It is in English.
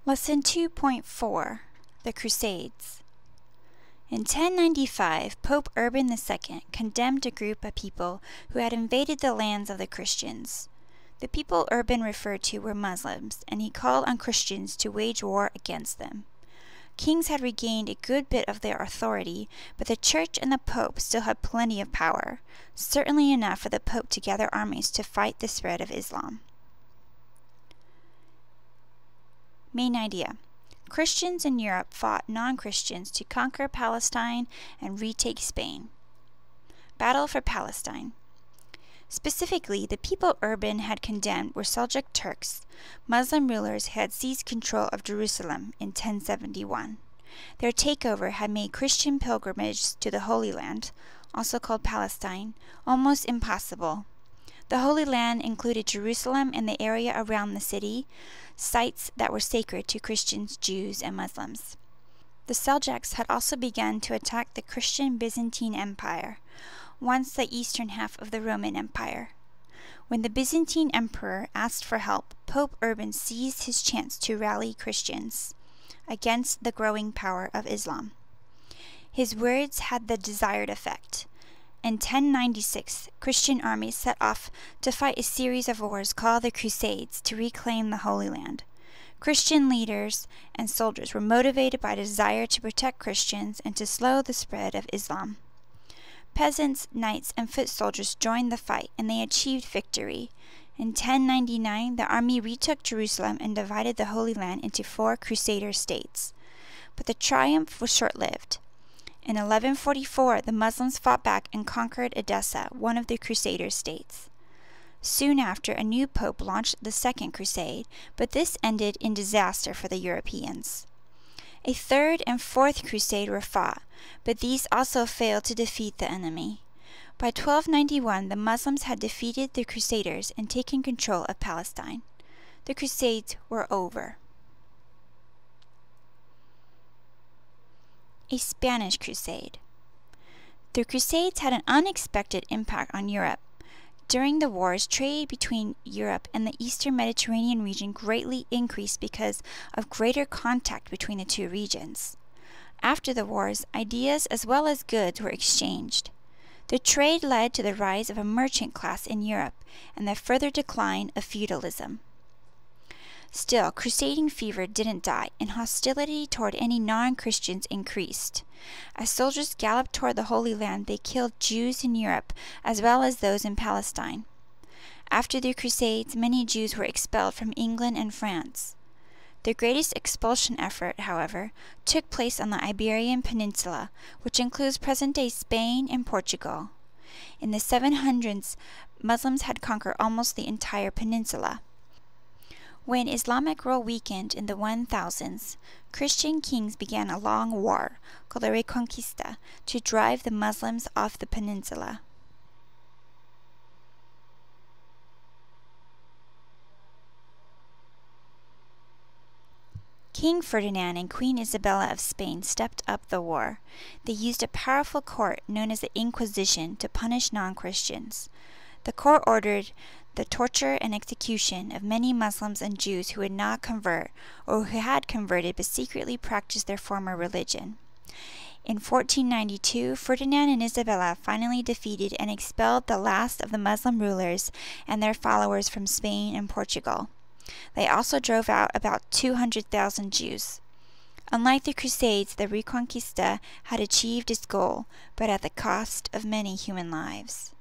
Lesson 2.4 The Crusades. In 1095, Pope Urban II condemned a group of people who had invaded the lands of the Christians. The people Urban referred to were Muslims, and he called on Christians to wage war against them. Kings had regained a good bit of their authority, but the Church and the Pope still had plenty of power, certainly enough for the Pope to gather armies to fight the spread of Islam. Main idea. Christians in Europe fought non-Christians to conquer Palestine and retake Spain. Battle for Palestine. Specifically, the people Urban had condemned were Seljuk Turks, Muslim rulers who had seized control of Jerusalem in 1071. Their takeover had made Christian pilgrimage to the Holy Land, also called Palestine, almost impossible. The Holy Land included Jerusalem and the area around the city, sites that were sacred to Christians, Jews, and Muslims. The Seljuks had also begun to attack the Christian Byzantine Empire, once the eastern half of the Roman Empire. When the Byzantine emperor asked for help, Pope Urban seized his chance to rally Christians against the growing power of Islam. His words had the desired effect. In 1096, Christian armies set off to fight a series of wars called the Crusades to reclaim the Holy Land. Christian leaders and soldiers were motivated by a desire to protect Christians and to slow the spread of Islam. Peasants, knights, and foot soldiers joined the fight, and they achieved victory. In 1099, the army retook Jerusalem and divided the Holy Land into 4 Crusader states. But the triumph was short-lived. In 1144, the Muslims fought back and conquered Edessa, one of the Crusader states. Soon after, a new pope launched the Second Crusade, but this ended in disaster for the Europeans. A third and fourth crusade were fought, but these also failed to defeat the enemy. By 1291, the Muslims had defeated the Crusaders and taken control of Palestine. The Crusades were over. A Spanish Crusade. The Crusades had an unexpected impact on Europe. During the wars, trade between Europe and the Eastern Mediterranean region greatly increased because of greater contact between the two regions. After the wars, ideas as well as goods were exchanged. The trade led to the rise of a merchant class in Europe and the further decline of feudalism. Still, crusading fever didn't die, and hostility toward any non-Christians increased. As soldiers galloped toward the Holy Land, they killed Jews in Europe as well as those in Palestine. After the Crusades, many Jews were expelled from England and France. The greatest expulsion effort, however, took place on the Iberian Peninsula, which includes present-day Spain and Portugal. In the 700s, Muslims had conquered almost the entire peninsula. When Islamic rule weakened in the 1000s, Christian kings began a long war, called the Reconquista, to drive the Muslims off the peninsula. King Ferdinand and Queen Isabella of Spain stepped up the war. They used a powerful court known as the Inquisition to punish non-Christians. The court ordered the torture and execution of many Muslims and Jews who would not convert, or who had converted but secretly practiced their former religion. In 1492, Ferdinand and Isabella finally defeated and expelled the last of the Muslim rulers and their followers from Spain and Portugal. They also drove out about 200,000 Jews. Unlike the Crusades, the Reconquista had achieved its goal, but at the cost of many human lives.